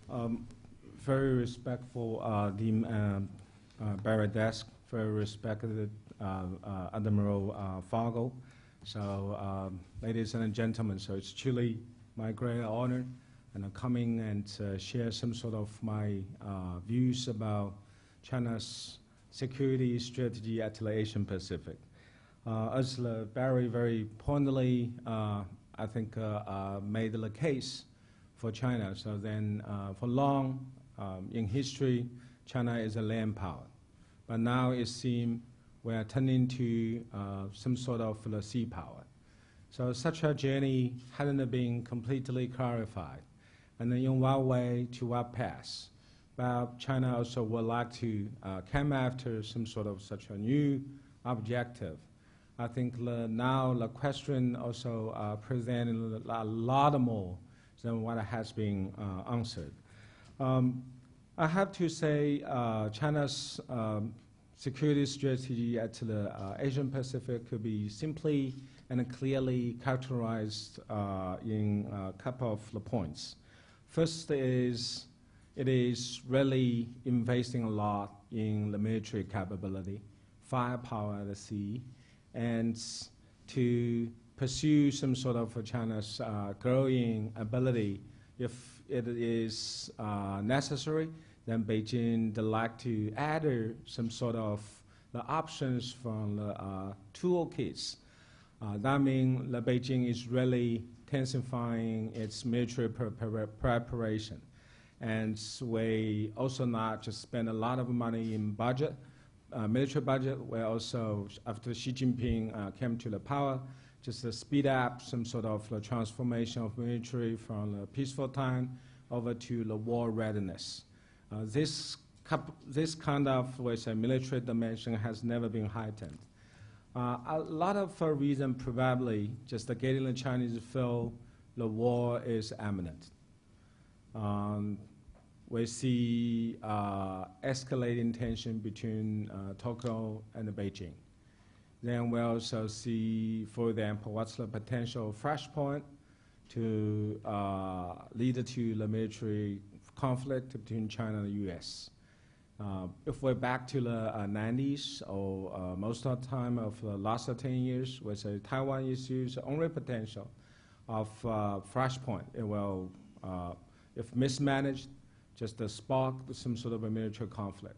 Very respectful Barry Desk, very respected Admiral Fargo. So, ladies and gentlemen, so it's truly my great honor and coming and share some sort of my views about China's security strategy at the Asian Pacific. As Barry very pointedly, I think, made the case for China. So then, for long in history, China is a land power. But now it seems we are turning to some sort of sea power. So such a journey hadn't been completely clarified. And then in what way, to what path? But China also would like to come after some sort of such a new objective. I think now the question also presents a lot more than what has been answered. I have to say China's security strategy at the Asian Pacific could be simply and clearly characterized in a couple of the points. First is it is really investing a lot in the military capability, firepower at the sea, and to pursue some sort of China's growing ability. If it is necessary, then Beijing would like to add some sort of the options from the toolkits. That means that Beijing is really intensifying its military preparation. And we also not just spend a lot of money in budget, military budget. We also, after Xi Jinping came to the power, just to speed up some sort of transformation of military from the peaceful time over to the war readiness. This kind of military dimension has never been heightened. A lot of reason probably just getting the Chinese feel the war is imminent. We see escalating tension between Tokyo and Beijing. Then we also see, for example, what's the potential flashpoint to lead to the military conflict between China and the U.S. If we're back to the 90s, or most of the time of the last 10 years, we say Taiwan issues only potential of flashpoint. It will, if mismanaged, just spark some sort of a military conflict.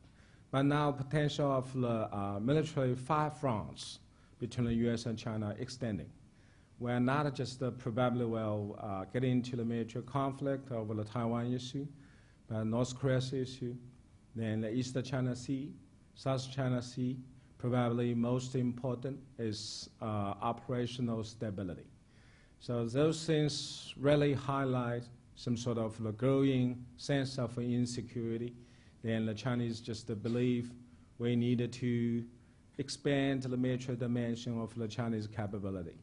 But now potential of the military fire fronts between the U.S. and China extending. We're not just probably will get into the military conflict over the Taiwan issue, but North Korea's issue, then the East China Sea, South China Sea. Probably most important is operational stability. So those things really highlight some sort of the growing sense of insecurity. Then the Chinese just believe we needed to expand the military dimension of the Chinese capability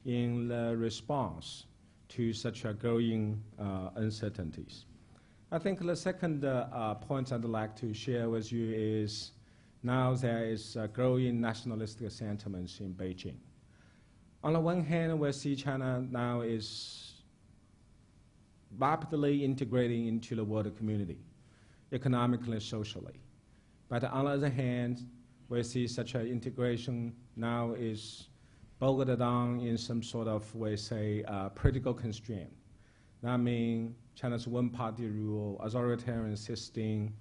in the response to such a growing uncertainties. I think the second point I'd like to share with you is now there is growing nationalistic sentiments in Beijing. On the one hand, we see China now is rapidly integrating into the world community, economically and socially. But on the other hand, we see such an integration now is bogged down in some sort of, we say, political constraint. That means China's one-party rule, authoritarian system,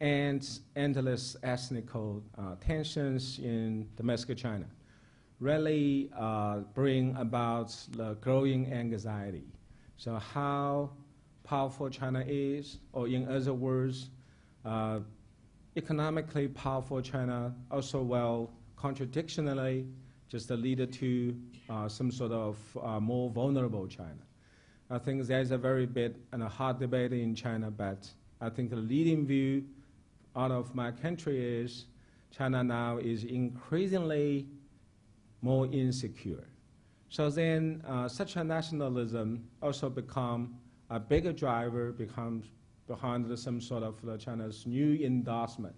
and endless ethnical tensions in domestic China really bring about the growing anxiety. So how powerful China is, or in other words, economically powerful China also will contradictionally just lead to some sort of more vulnerable China. I think there's a very big and a hard debate in China, but I think the leading view out of my country is China now is increasingly more insecure. So then such a nationalism also become a bigger driver, becomes behind some sort of China's new endorsement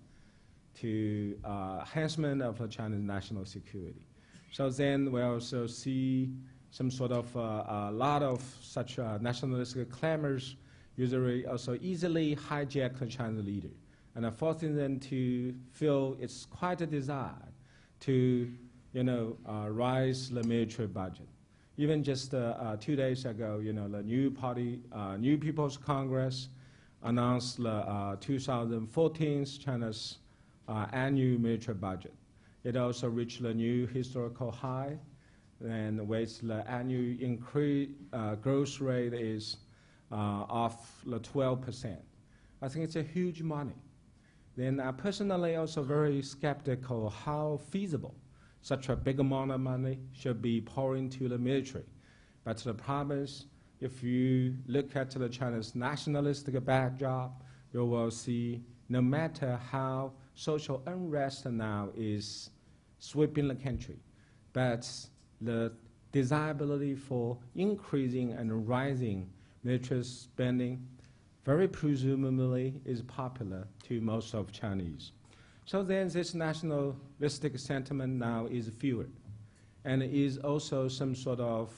to enhancement of the Chinese national security. So then we also see some sort of a lot of such nationalistic clamors usually also easily hijack the Chinese leader and forcing them to feel it's quite a desire to, rise the military budget. Even just 2 days ago, the new party, New People's Congress announced the 2014 China's annual military budget. It also reached the new historical high, and with the annual increase growth rate is of the 12%. I think it's a huge money. Then I personally also very skeptical how feasible such a big amount of money should be poured into the military. But the problem is, if you look at the China's nationalistic backdrop, you will see no matter how social unrest now is sweeping the country, but the desirability for increasing and rising military spending very presumably is popular to most of Chinese. So then this nationalistic sentiment now is fueled, and is also some sort of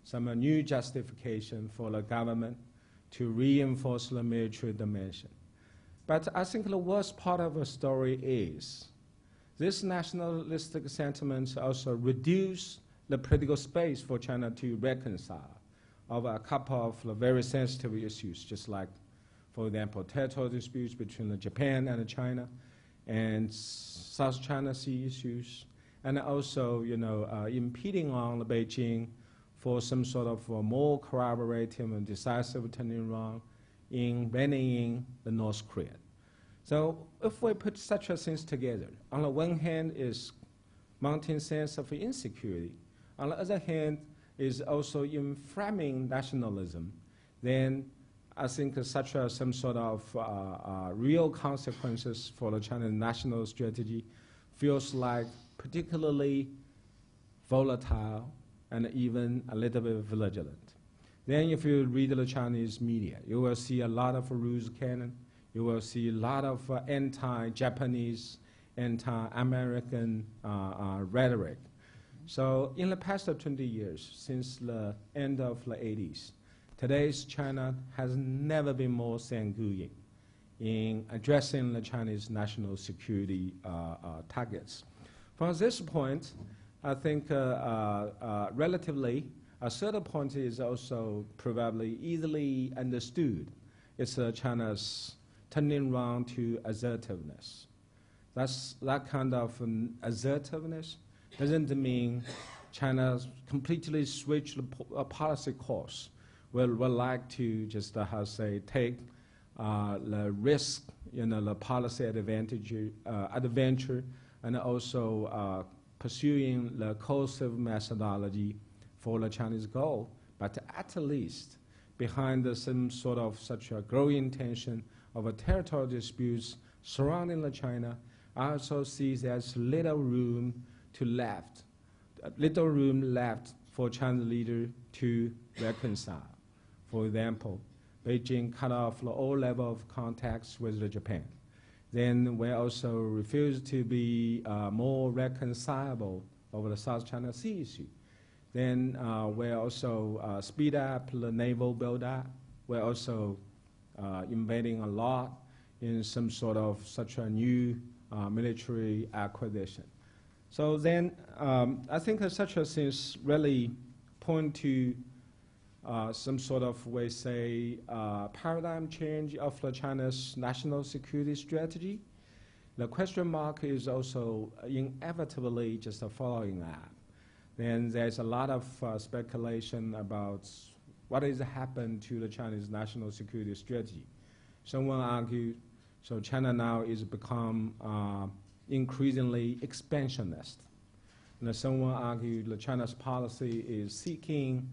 some new justification for the government to reinforce the military dimension. But I think the worst part of the story is this nationalistic sentiment also reduce the political space for China to reconcile over a couple of very sensitive issues, just like, for example, territorial disputes between Japan and China, and South China Sea issues, and also, impeding on Beijing for some sort of more collaborative and decisive turning around in reining in the North Korea. So if we put such a things together, on the one hand is mounting sense of insecurity, on the other hand is also inflaming nationalism, then I think such some sort of real consequences for the Chinese national strategy feels like particularly volatile and even a little bit vigilant. Then if you read the Chinese media, you will see a lot of ruse cannon, you will see a lot of anti-Japanese, anti-American rhetoric. So in the past 20 years, since the end of the 80s, today's China has never been more sanguine in addressing the Chinese national security targets. From this point, I think relatively, a certain point is also probably easily understood. It's China's turning around to assertiveness. That kind of assertiveness doesn't mean China completely switched the policy course. We'd like to just, take the risk, the policy adventure, and also pursuing the coercive methodology for the Chinese goal. But at least behind some sort of such a growing tension of territorial disputes surrounding China, I also see there's little room left for Chinese leaders to reconcile. For example, Beijing cut off all level of contacts with Japan. Then we also refuse to be more reconcilable over the South China Sea issue. Then we also speed up the naval build-up. We're also investing a lot in some sort of such a new military acquisition. So then I think such a things really point to some sort of, we say, paradigm change of the China's national security strategy. The question mark is also inevitably just following that. Then there's a lot of speculation about what has happened to the Chinese national security strategy. Someone argued, so China now is become increasingly expansionist. And someone argued that China's policy is seeking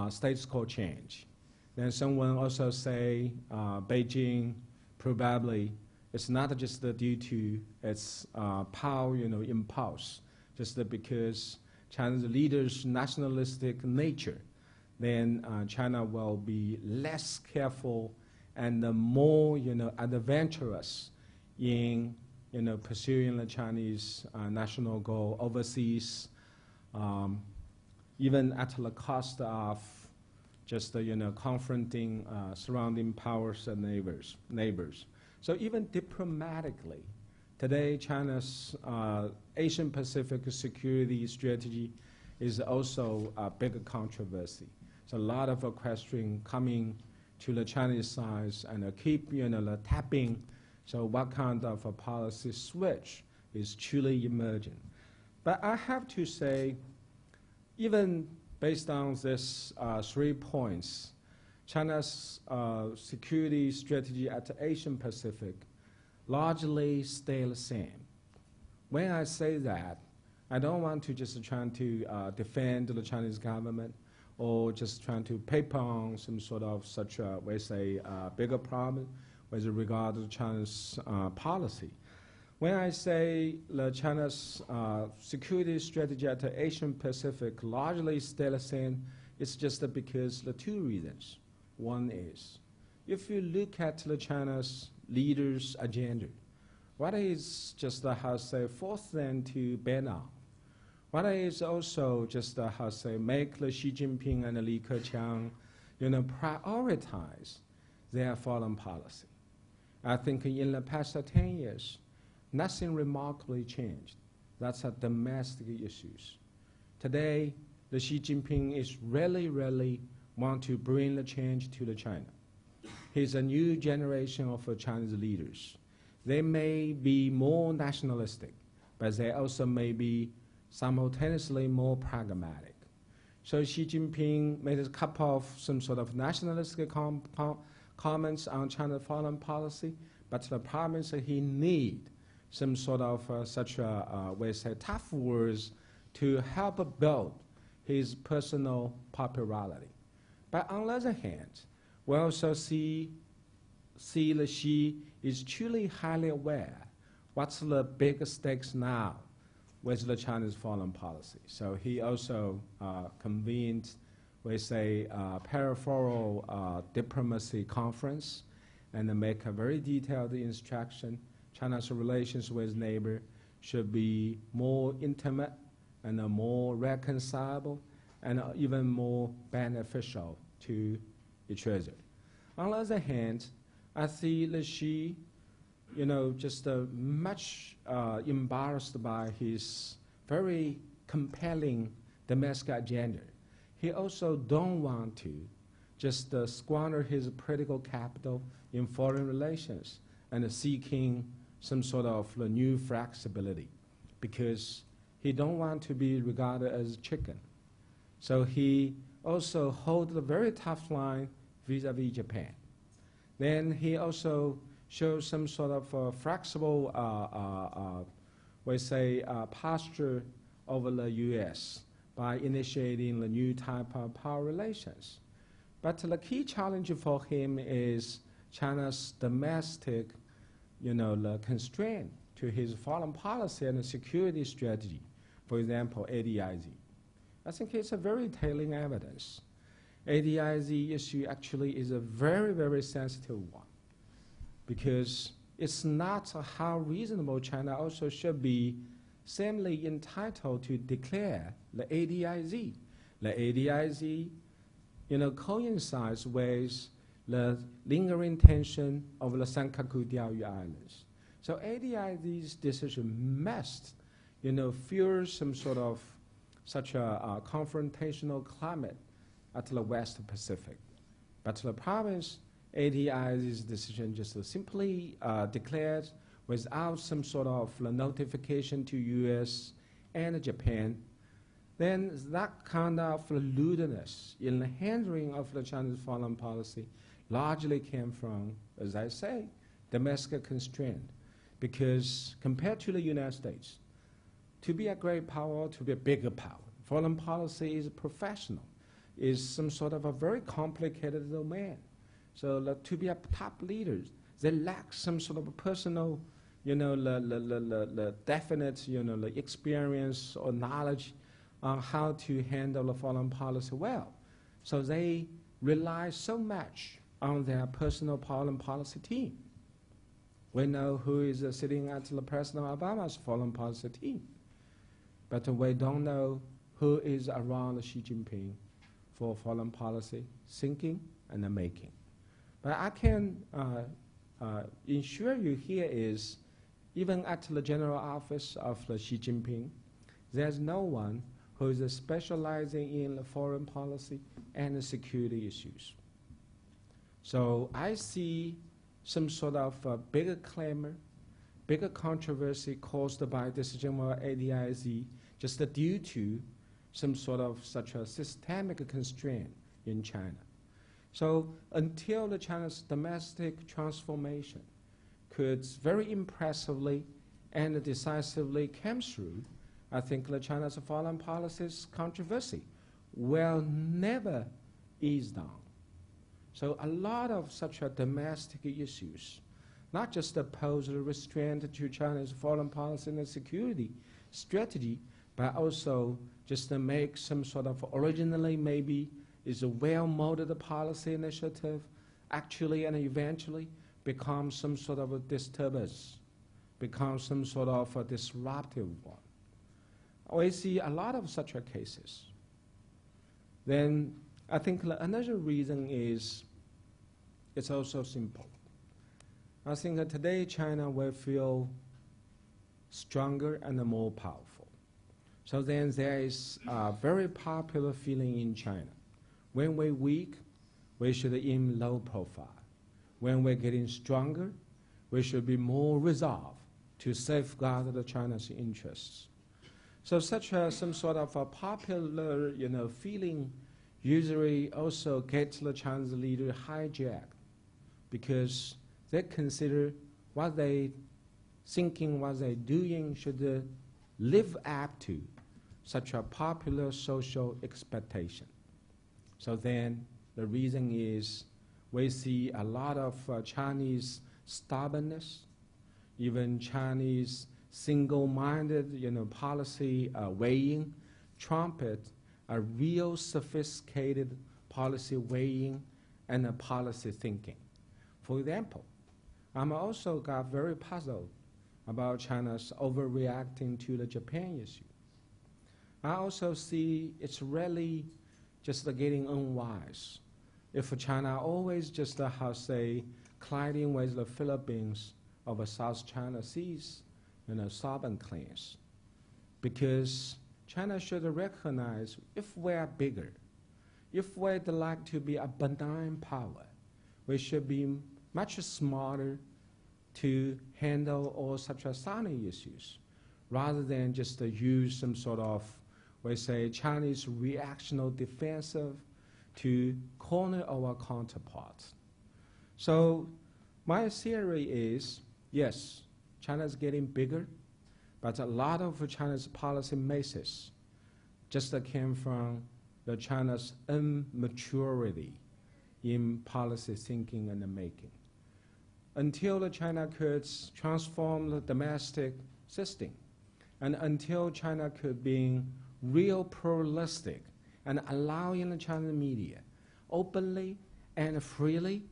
status quo change. Then someone also say Beijing probably it's not just due to its power, impulse, just because China's leaders' nationalistic nature, then China will be less careful and more, adventurous in, pursuing the Chinese national goal overseas, even at the cost of just confronting surrounding powers and neighbors. So even diplomatically, today China's Asian Pacific security strategy is also a big controversy. So a lot of questions coming to the Chinese side and keep tapping. So what kind of a policy switch is truly emerging? But I have to say, even based on these 3 points, China's security strategy at the Asian Pacific largely stay the same. When I say that, I don't want to just try to defend the Chinese government or just trying to paper on some sort of such a, we say, bigger problem with regard to China's policy. When I say China's security strategy at the Asian Pacific largely stay the same, it's just because the 2 reasons. One is, if you look at China's leaders' agenda, what is just how to say force them to ban out? What is also just how to say make Xi Jinping and Li Keqiang, prioritize their foreign policy? I think in the past 10 years, nothing remarkably changed. That's domestic issues. Today, the Xi Jinping is really want to bring the change to China. He's a new generation of Chinese leaders. They may be more nationalistic, but they also may be simultaneously more pragmatic. So Xi Jinping made a couple of some sort of nationalistic comments on China's foreign policy, but the problem is that he need some sort of we say, tough words to help build his personal popularity. But on the other hand, we also see that Xi is truly highly aware what's the big stakes now with the Chinese foreign policy. So he also convened, we say, peripheral diplomacy conference and make a very detailed instruction. China's relations with neighbor should be more intimate and more reconcilable and even more beneficial to each other. On the other hand, I see that Xi, just much embarrassed by his very compelling domestic agenda. He also don't want to just squander his political capital in foreign relations and seeking some sort of new flexibility, because he don't want to be regarded as chicken. So he also holds a very tough line vis-a-vis Japan. Then he also shows some sort of flexible, we say, posture over the U.S. by initiating the new type of power relations. But the key challenge for him is China's domestic, the constraint to his foreign policy and security strategy. For example, ADIZ. I think it's a very telling evidence. ADIZ issue actually is a very sensitive one, because it's not how reasonable China also should be samely entitled to declare the ADIZ. The ADIZ, coincides with the lingering tension of the Senkaku Diaoyu Islands. So ADIZ's decision must, fuel some sort of such a confrontational climate at the West Pacific. But the province, ADIZ's decision just simply declared without some sort of notification to US and Japan, then that kind of lewdness in the handling of the Chinese foreign policy largely came from, as I say, domestic constraint. Because compared to the United States, to be a great power, to be a bigger power, foreign policy is professional, is some sort of a very complicated domain. So to be a top leader, they lack some sort of a personal, the definite, the experience or knowledge on how to handle the foreign policy well. So they rely so much on their personal foreign policy team. We know who is sitting at the President Obama's foreign policy team, but we don't know who is around Xi Jinping for foreign policy thinking and the making. But I can ensure you here is, even at the General Office of Xi Jinping, there's no one who is specializing in foreign policy and security issues. So I see some sort of bigger clamor, bigger controversy caused by decision by ADIZ just due to some sort of such a systemic constraint in China. So until the China's domestic transformation could very impressively and decisively come through, I think the China's foreign policy's controversy will never ease down. So a lot of such domestic issues, not just pose a restraint to China's foreign policy and security strategy, but also just to make some sort of originally maybe is a well-molded policy initiative actually and eventually becomes some sort of a disturbance, becomes some sort of a disruptive one. We see a lot of such cases. Then I think another reason is it's also simple. I think that today China will feel stronger and more powerful. So then there is a very popular feeling in China. When we're weak, we should aim low profile. When we're getting stronger, we should be more resolved to safeguard the China's interests. So such some sort of a popular feeling usually also gets the Chinese leader hijacked because they consider what they thinking, what they doing should live up to such a popular social expectation. So then the reason is we see a lot of Chinese stubbornness, even Chinese single-minded policy weighing, trumpet a real sophisticated policy weighing and policy thinking. For example, I'm also got very puzzled about China's overreacting to the Japan issue. I also see it's really just getting unwise. If China always just colliding with the Philippines over South China Seas, sovereign claims, because China should recognize if we are bigger, if we'd like to be a benign power, we should be much smarter to handle all such sunny issues, rather than just use some sort of, we say, Chinese reactional defensive to corner our counterparts. So my theory is, yes, China's getting bigger, but a lot of China's policy messes just came from the China's immaturity in policy thinking and making. Until the China could transform the domestic system, and until China could be real pluralistic and allowing the Chinese media openly and freely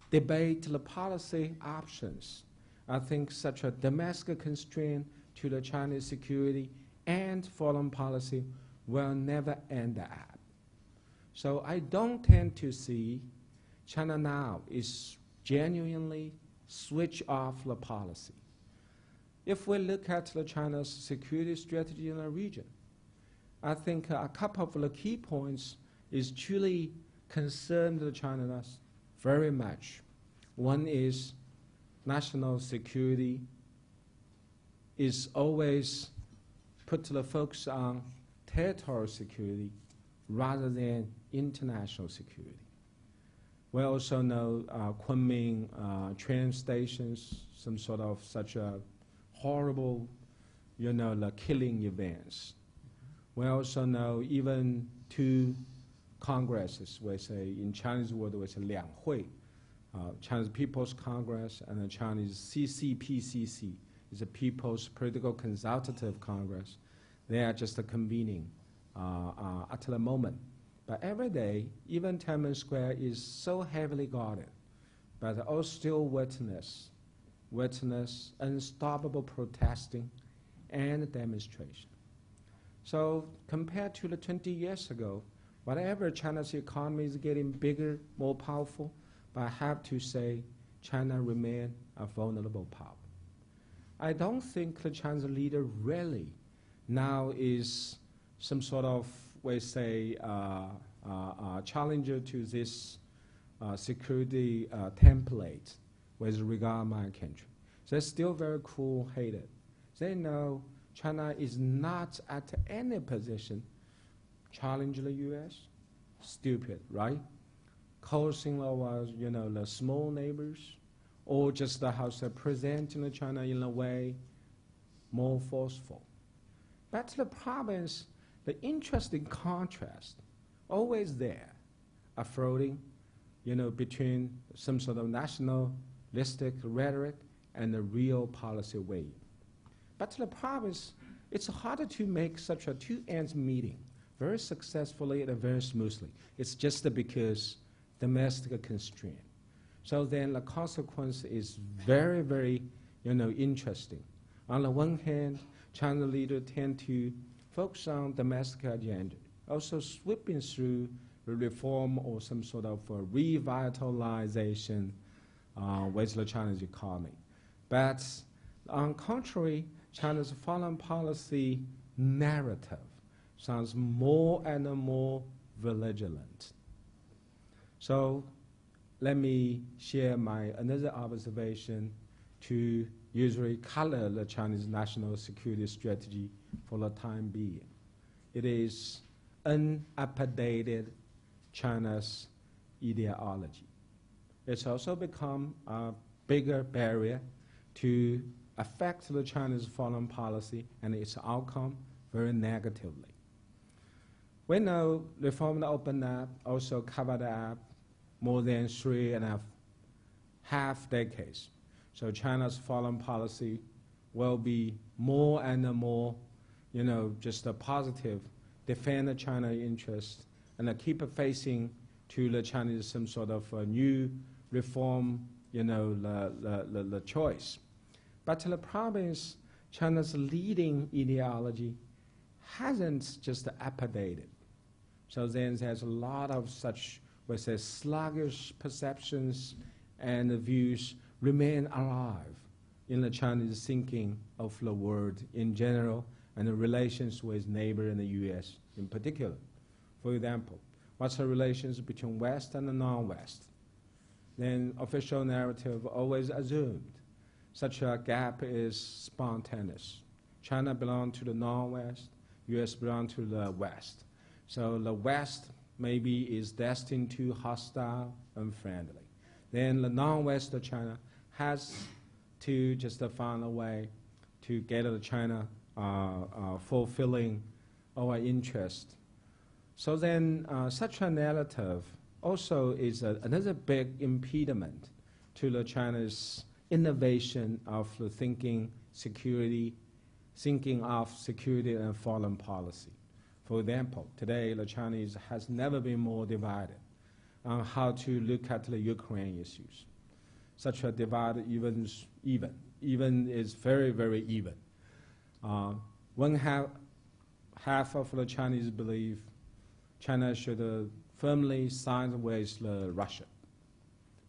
debate the policy options, I think such a domestic constraint to the Chinese security and foreign policy will never end up. So I don't tend to see China now is genuinely switch off the policy. If we look at the China's security strategy in the region, I think a couple of the key points is truly concerned the China very much. One is national security is always put the focus on territorial security rather than international security. We also know Kunming train stations, some sort of such a horrible, the killing events. We also know even two congresses, we say in Chinese word we say 两会, Chinese People's Congress and the Chinese CCPCC is a People's Political Consultative Congress. They are just convening at the moment. But every day, even Tiananmen Square is so heavily guarded, but all still witness unstoppable protesting and demonstration. So compared to the 20 years ago, Whatever China's economy is getting bigger, more powerful, but I have to say China remains a vulnerable power. I don't think the Chinese leader really now is some sort of, we say, challenger to this security template with regard to my country. They're still very cool-headed. They know China is not at any position challenging the U.S. Stupid, right? Causing our, the small neighbors, or just the how they presenting China in a way more forceful. But the problem is the interesting contrast always there, are floating, between some sort of nationalistic rhetoric and the real policy way. But the problem is it's harder to make such a two ends meeting very successfully and very smoothly. It's just because domestic constraint. So then the consequence is very, very, interesting. On the one hand, China leaders tend to focus on domestic agenda, also sweeping through the reform or some sort of revitalization with the Chinese economy. But on contrary, China's foreign policy narrative sounds more and more vigilant. So let me share another observation to usually color the Chinese national security strategy for the time being. It is unupdated China's ideology. It's also become a bigger barrier to affect the Chinese foreign policy and its outcome very negatively. We know reform the open up also covered up more than 3.5 decades. So China's foreign policy will be more and more, just a positive, defend the China interest and keep facing to the Chinese some sort of new reform, the choice. But the problem is China's leading ideology hasn't just updated. So then there's a lot of such, we say, sluggish perceptions and views remain alive in the Chinese thinking of the world in general and the relations with neighbor and the U.S. in particular. For example, what's the relations between West and the non-West? Then official narrative always assumed such a gap is spontaneous. China belongs to the non-West, U.S. belongs to the West. So the West maybe is destined to hostile, unfriendly. Then the non-West of China has to just find a way to get China fulfilling our interest. So then such a narrative also is another big impediment to the China's innovation of the thinking of security and foreign policy. For example, today the Chinese has never been more divided on how to look at the Ukraine issues. Such a divide even is very, very even. One half of the Chinese believe China should firmly side with Russia,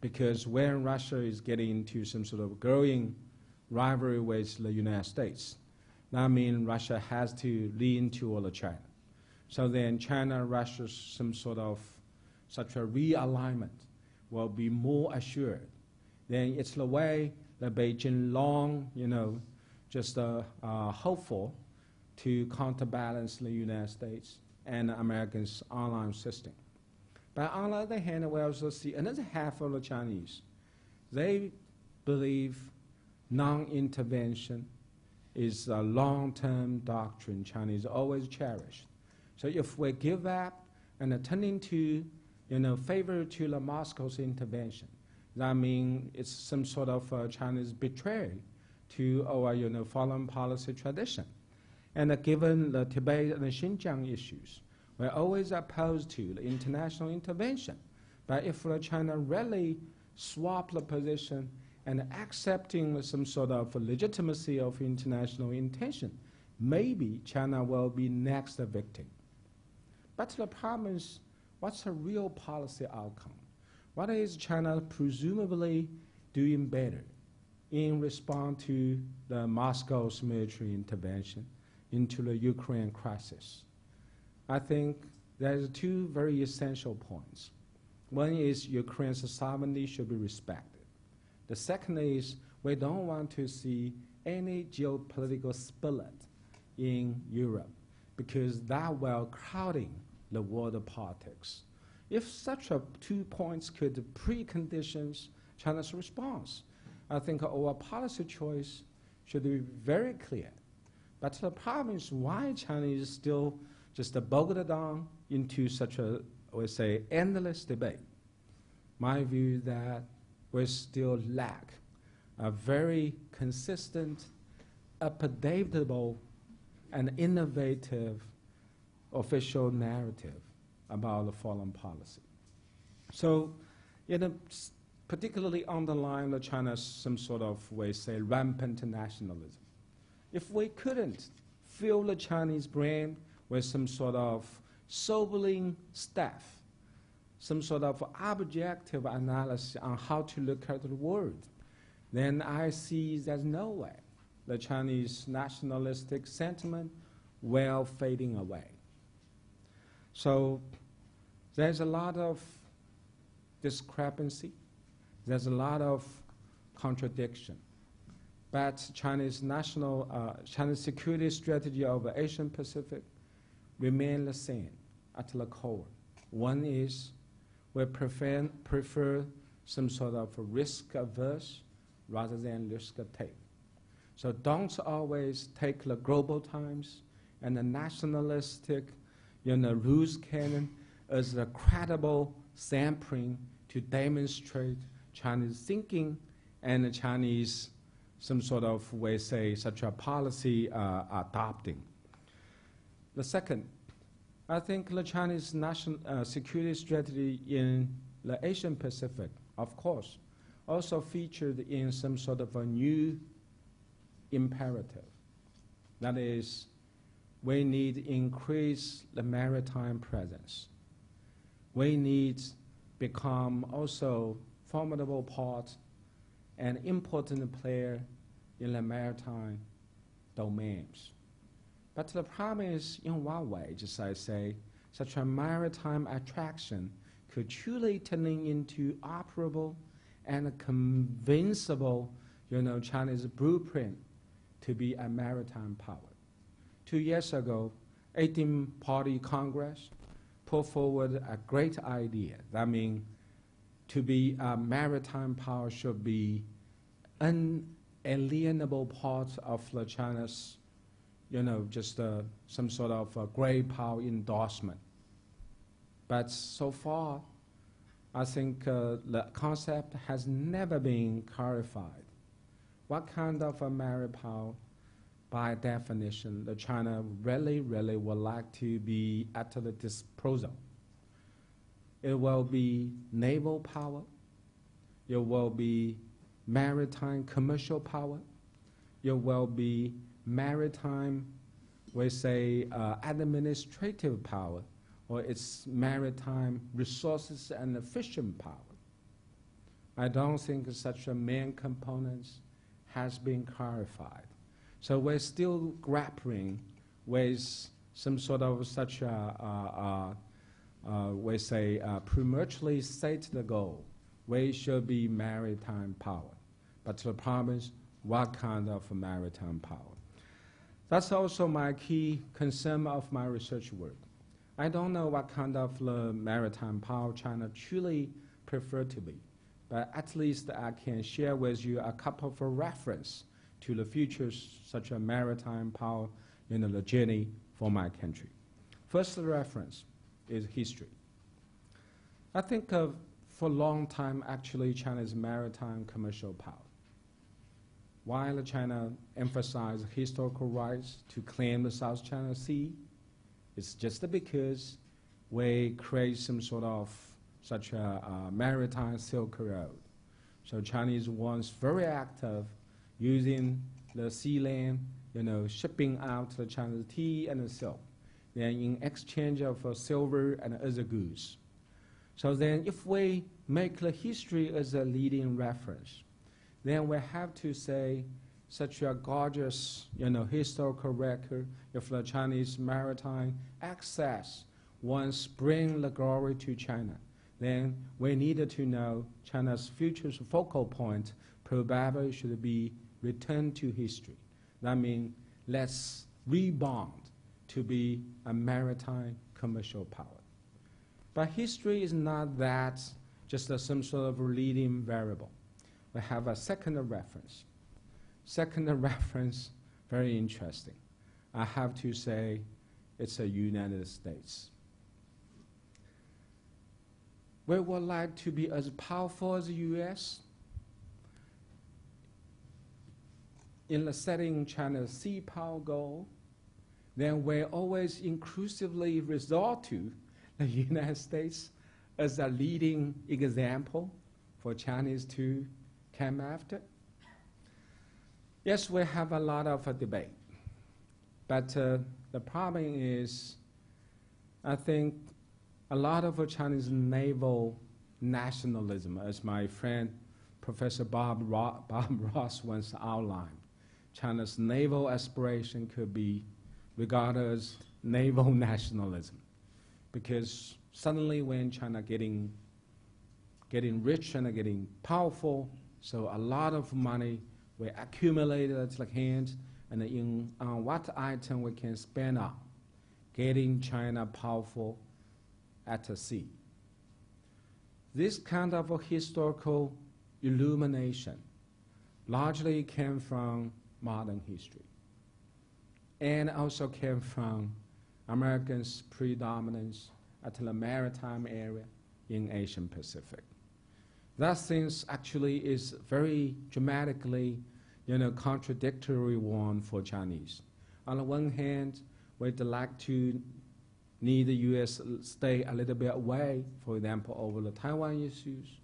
because when Russia is getting into some sort of growing rivalry with the United States, that means Russia has to lean toward China. So then China and Russia's some sort of such a realignment will be more assured. Then it's the way that Beijing long, just hopeful to counterbalance the United States and Americans' online system. But on the other hand, we also see another half of the Chinese. They believe non-intervention is a long-term doctrine Chinese always cherished. So if we give up and turn into, favor to the Moscow's intervention, that means it's some sort of Chinese betrayal to our, foreign policy tradition. And given the Tibet and the Xinjiang issues, we're always opposed to the international intervention. But if China really swap the position and accepting some sort of legitimacy of international intention, maybe China will be next victim. But the problem is what's the real policy outcome? What is China presumably doing better in response to the Moscow's military intervention into the Ukraine crisis? I think there's two very essential points. One is Ukraine's sovereignty should be respected. The second is we don't want to see any geopolitical split in Europe because that will crowding the world of politics. If such a 2 points could preconditions China's response, I think our policy choice should be very clear. But the problem is why China is still just bogged down into such a, we say, endless debate. My view is that we still lack a very consistent, updatable, and innovative official narrative about the foreign policy. So, particularly underline the China's some sort of, we say, rampant nationalism. If we couldn't fill the Chinese brain with some sort of sobering stuff, some sort of objective analysis on how to look at the world, then I see there's no way the Chinese nationalistic sentiment will fading away. So there's a lot of discrepancy, there's a lot of contradiction. But China's China's security strategy over Asian Pacific remain the same at the core. One is we prefer some sort of risk-averse rather than risk-take. So don't always take the global times and the nationalistic, rules canon as a credible sampling to demonstrate Chinese thinking and the Chinese some sort of, we say, such a policy adopting. The second, I think the Chinese national security strategy in the Asian Pacific, of course, also featured in some sort of a new imperative. That is, we need to increase the maritime presence. We need to become also formidable part and important player in the maritime domains. But the problem is, in one way, just as I say, such a maritime attraction could truly turn into operable and convincible, Chinese blueprint to be a maritime power. 2 years ago, 18-party Congress put forward a great idea. That means to be a maritime power should be unalienable part of the China's, just some sort of a great power endorsement. But so far, I think the concept has never been clarified. What kind of a maritime power, by definition, the China really, really would like to be at the disposal? It will be naval power. It will be maritime commercial power. It will be maritime, we say, administrative power, or its maritime resources and fishing power. I don't think such a main components has been clarified. So we're still grappling with some sort of such a, we say, prematurely set the goal. We should be maritime power. But the problem is, what kind of maritime power? That's also my key concern of my research work. I don't know what kind of maritime power China truly prefer to be, but at least I can share with you a couple of reference to the futures such a maritime power the journey for my country. First reference is history. I think for a long time, actually, China's maritime commercial power. While China emphasized historical rights to claim the South China Sea, it's just because we create some sort of such a maritime Silk Road. So Chinese was very active using the sea land, shipping out the Chinese tea and the silk. Then in exchange of silver and other goods, So then if we make the history as a leading reference, then we have to say such a gorgeous, historical record of the Chinese maritime access once bring the glory to China. Then we needed to know China's future focal point probably should be returned to history. That means let's rebound to be a maritime commercial power. But history is not that just some sort of leading variable. We have a second reference. Second reference, very interesting. I have to say it's the United States. We would like to be as powerful as the US. In the setting China's sea power goal, then we always inclusively resort to the United States as a leading example for Chinese to come after. Yes, we have a lot of debate, but the problem is, I think a lot of Chinese naval nationalism, as my friend Professor Bob Ross once outlined, China's naval aspiration could be regarded as naval nationalism, because suddenly when China getting rich and getting powerful, so a lot of money we accumulated at the hand, and on what item we can spend on getting China powerful at the sea. This kind of a historical illumination largely came from modern history, and also came from Americans' predominance at the maritime area in Asian Pacific. That things actually is very dramatically, contradictory one for Chinese. On the one hand, we'd like to need the U.S. stay a little bit away, for example, over the Taiwan issues,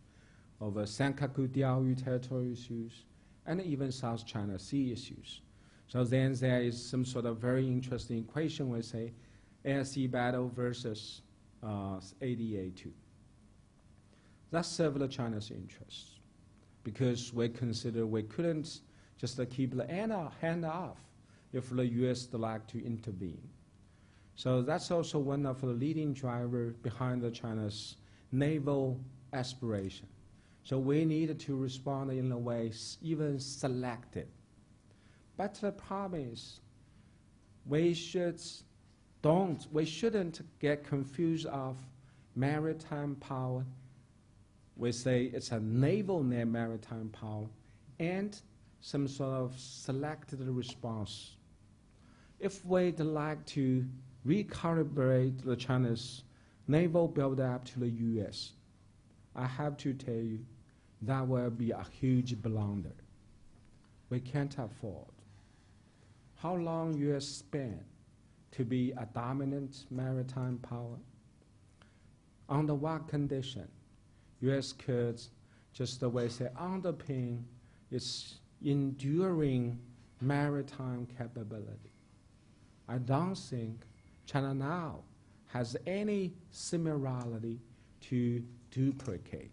over Senkaku Diaoyu territory issues, and even South China Sea issues. So then there is some sort of very interesting equation we say air sea battle versus ADA2. That served China's interests, because we consider we couldn't just keep the hand off if the U.S. would like to intervene. So that's also one of the leading drivers behind the China's naval aspiration. So we needed to respond in a way even selected. But the problem is we shouldn't get confused of maritime power. We say it's a naval maritime power and some sort of selected response. If we'd like to recalibrate the China's naval build-up to the U.S., I have to tell you that will be a huge blunder. We can't afford. How long U.S. spent to be a dominant maritime power? Under what condition U.S. could just the way say underpin its enduring maritime capability? I don't think China now has any similarity to duplicate.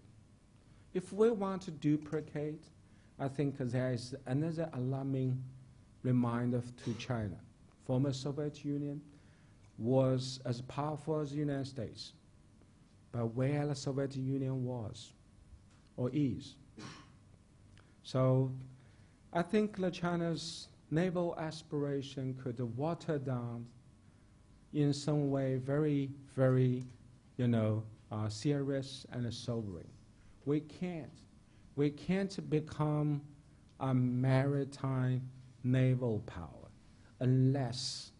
If we want to duplicate, I think there is another alarming reminder to China. Former Soviet Union was as powerful as the United States, but where the Soviet Union was or is. So I think that China's naval aspiration could water down in some way very, very, serious and sobering. We can't become a maritime naval power unless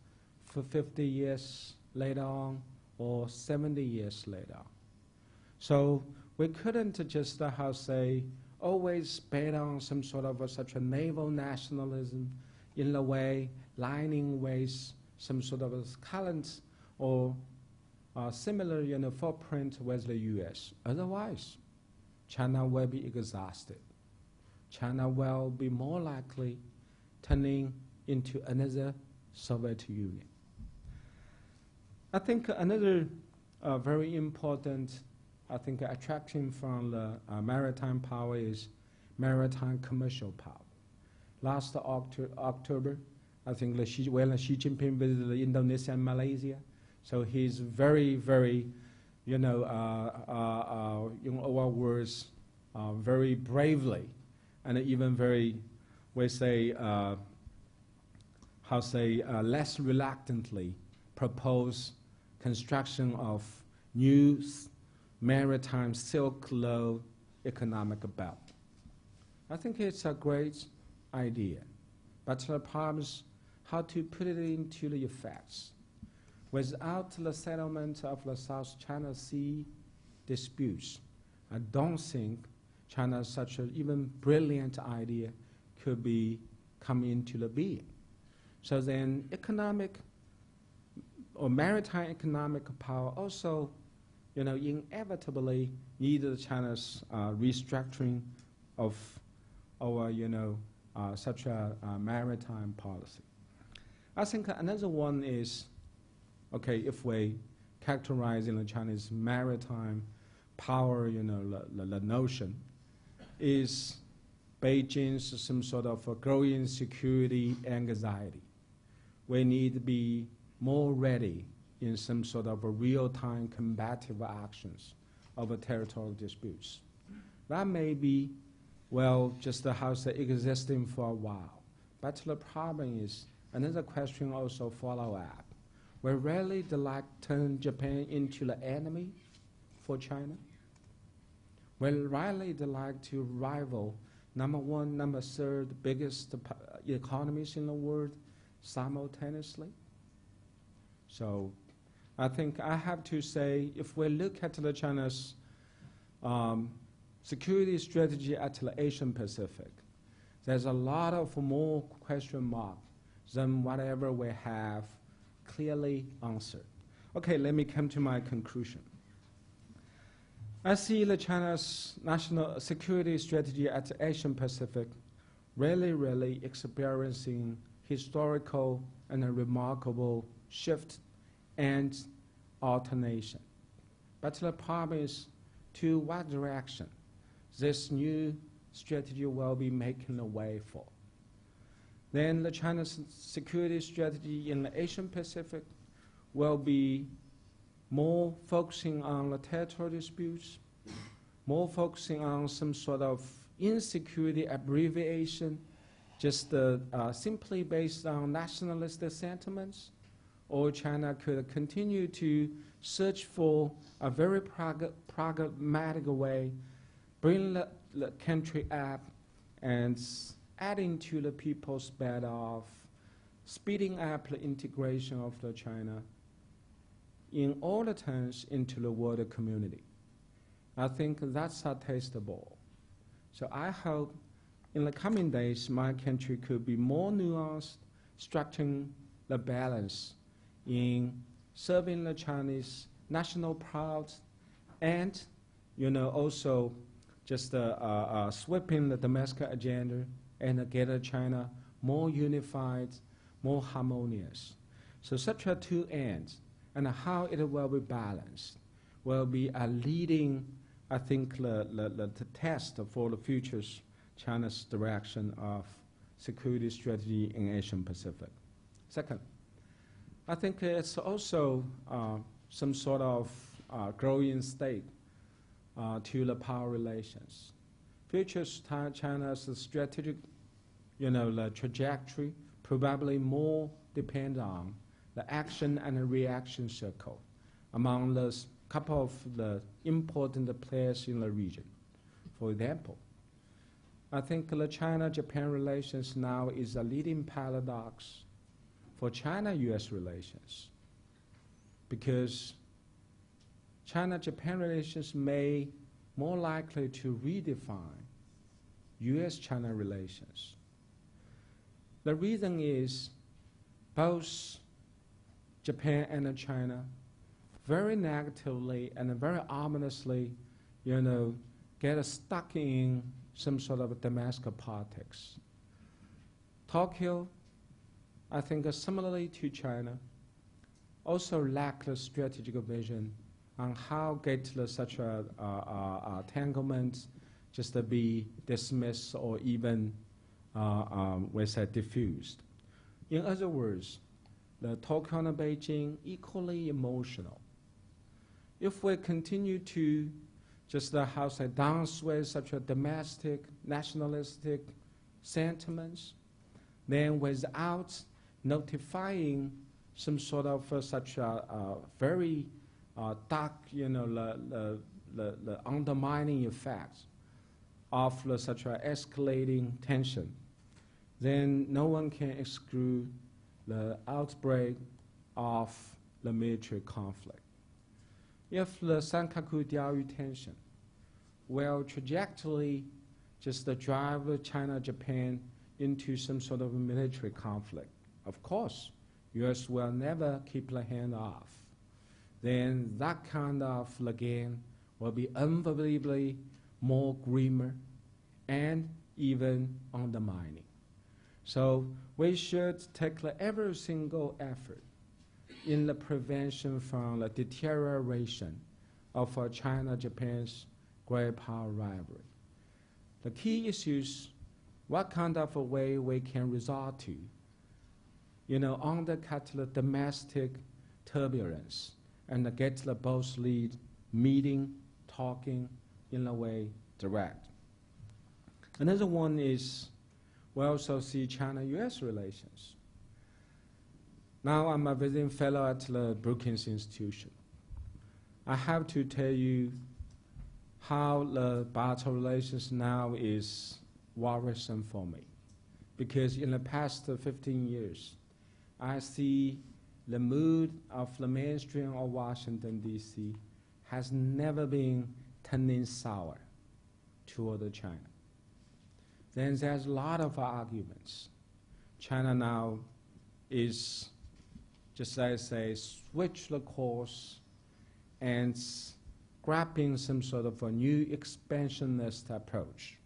for 50 years later on or 70 years later on. So we couldn't just, always bet on some sort of such a naval nationalism in a way lining with some sort of current or similar footprint with the U.S. Otherwise, China will be exhausted. China will be more likely turning into another Soviet Union. I think another very important I think attraction from the maritime power is maritime commercial power. Last October, I think when Xi Jinping visited Indonesia and Malaysia, so he's very, very, in our words, very bravely, and even very, less reluctantly propose construction of new maritime Silk Road economic belt. I think it's a great idea, but the problem is how to put it into the effects. Without the settlement of the South China Sea disputes, I don't think China's such an even brilliant idea could come into the being. So then economic or maritime economic power also, inevitably needed China's restructuring of our, such a maritime policy. I think another one is, if we characterize in the Chinese maritime power, the notion is Beijing's some sort of a growing security anxiety. We need to be more ready in some sort of a real-time combative actions over territorial disputes. That may be, just the house existing for a while. But the problem is, another question also follow up. We really like turn Japan into the enemy for China. We really like to rival number one, number third biggest economies in the world simultaneously. So I think I have to say, if we look at the China's security strategy at the Asian Pacific, there's a lot of more question mark than whatever we have clearly answered. Okay, let me come to my conclusion. I see the China's national security strategy at the Asian Pacific really experiencing historical and a remarkable shift and alternation. But the problem is, to what direction this new strategy will be making the way for? Then the China's security strategy in the Asian Pacific will be more focusing on the territorial disputes, more focusing on some sort of insecurity abbreviation, just simply based on nationalistic sentiments, or China could continue to search for a very pragmatic way, bring the country up and adding to the people's better off, speeding up the integration of the China in all the terms into the world community. I think that's a testable. So I hope in the coming days my country could be more nuanced, structuring the balance in serving the Chinese national pride and also just sweeping the domestic agenda and get China more unified, more harmonious. So such a two ends, and how it will be balanced will be a leading, I think, the test for the future's China's direction of security strategy in Asian Pacific. Second, I think it's also some sort of growing stake to the power relations. Future's China's strategic, the trajectory probably more depend on the action and the reaction circle among the couple of the important players in the region. For example, I think the China-Japan relations now is a leading paradox for China-US relations, because China-Japan relations may more likely to redefine US-China relations. The reason is both Japan and China very negatively and very ominously, get stuck in some sort of domestic politics. Tokyo, I think similarly to China, also lacked a strategic vision on how get such a entanglement just to be dismissed or even we say diffused. In other words, the Tokyo and Beijing equally emotional. If we continue to just how say downsway such a domestic nationalistic sentiments, then without notifying some sort of such a very dark, the undermining effects of such an escalating tension, then no one can exclude the outbreak of the military conflict. If the Sankaku-Diaoyu tension will trajectory just drive China-Japan into some sort of military conflict, of course, U.S. will never keep the hand off. Then that kind of game will be unbelievably more grimmer and even undermining. So we should take every single effort in the prevention from the deterioration of China-Japan's great power rivalry. The key issues, what kind of a way we can resort to, undercut the domestic turbulence and get the both lead meeting, talking in a way direct. Another one is we also see China-U.S. relations. Now I'm a visiting fellow at the Brookings Institution. I have to tell you how the bilateral relations now is worrisome for me. Because in the past 15 years, I see the mood of the mainstream of Washington, D.C. has never been turning sour toward China. Then there's a lot of arguments. China now is, just as I say, switch the course and grabbing some sort of a new expansionist approach.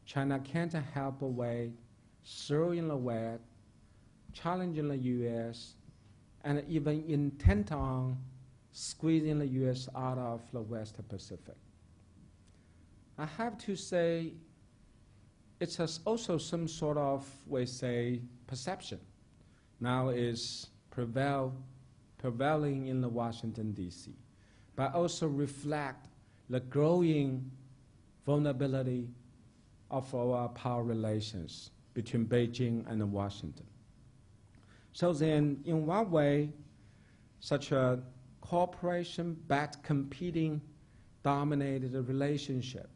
China can't help away throwing the West, challenging the U.S., and even intent on squeezing the U.S. out of the West Pacific. I have to say, it's also some sort of, we say, perception now is prevailing in the Washington, D.C., but also reflect the growing vulnerability of our power relations between Beijing and Washington. So then, in one way, such a cooperation-backed competing dominated relationship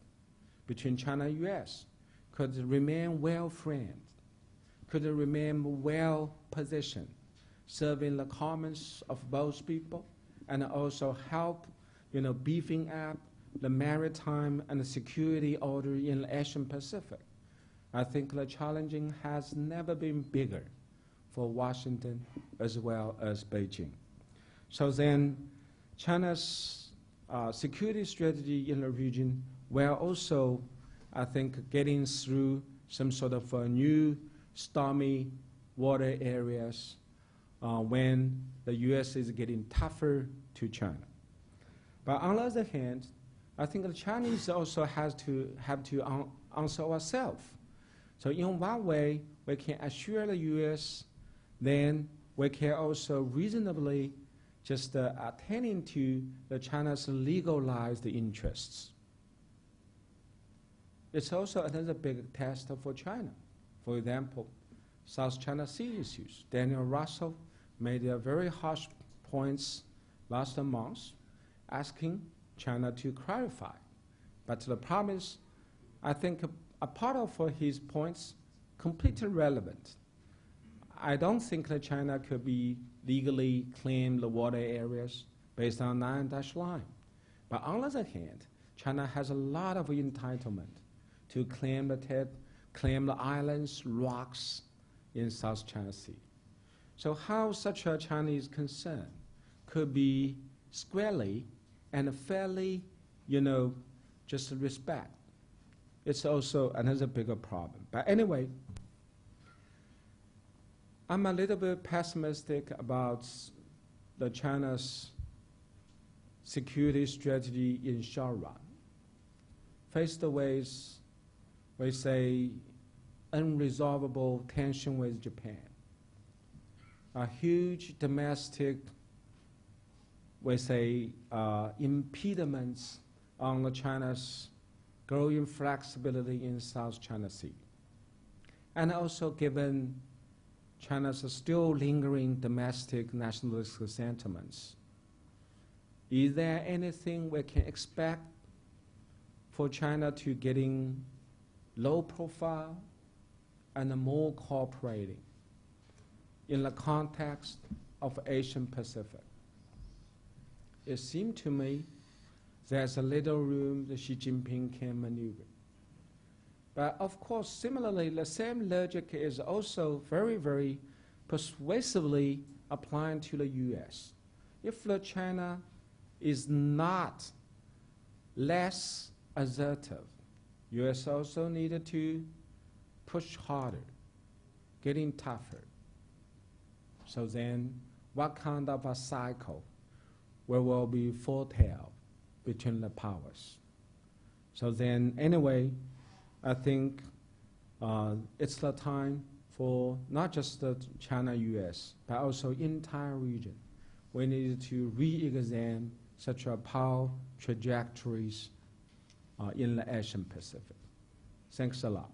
between China and U.S. could remain well-framed, could remain well-positioned, serving the commons of both people, and also help, beefing up the maritime and the security order in the Asian Pacific. I think the challenging has never been bigger for Washington as well as Beijing. So then, China's security strategy in the region will also, I think, getting through some sort of new stormy water areas when the U.S. is getting tougher to China. But on the other hand, I think the Chinese also have to answer ourselves. So in one way, we can assure the U.S., then we can also reasonably just attending to the China's legalized interests. It's also another big test for China. For example, South China Sea issues. Daniel Russell made very harsh points last month, asking China to clarify. But the problem is, I think a part of his points completely relevant. I don't think that China could be legally claim the water areas based on 9-dash line. But on the other hand, China has a lot of entitlement to claim the islands, rocks in South China Sea. So how such a Chinese concern could be squarely and fairly, just respect. It's also another bigger problem. But anyway, I'm a little bit pessimistic about the China's security strategy in short run. Faced with, we say, unresolvable tension with Japan, a huge domestic, we say, impediments on China's growing flexibility in South China Sea, and also given China's still lingering domestic nationalistic sentiments. Is there anything we can expect for China to getting low profile and more cooperating in the context of Asian Pacific? It seemed to me there's a little room that Xi Jinping can maneuver. But of course, similarly, the same logic is also very, very persuasively applying to the US. If China is not less assertive, US also needed to push harder, getting tougher. So then what kind of a cycle where will be foretell between the powers? So then anyway, I think it's the time for not just the China-US, but also entire region. We need to re-examine such a power trajectories in the Asian Pacific. Thanks a lot.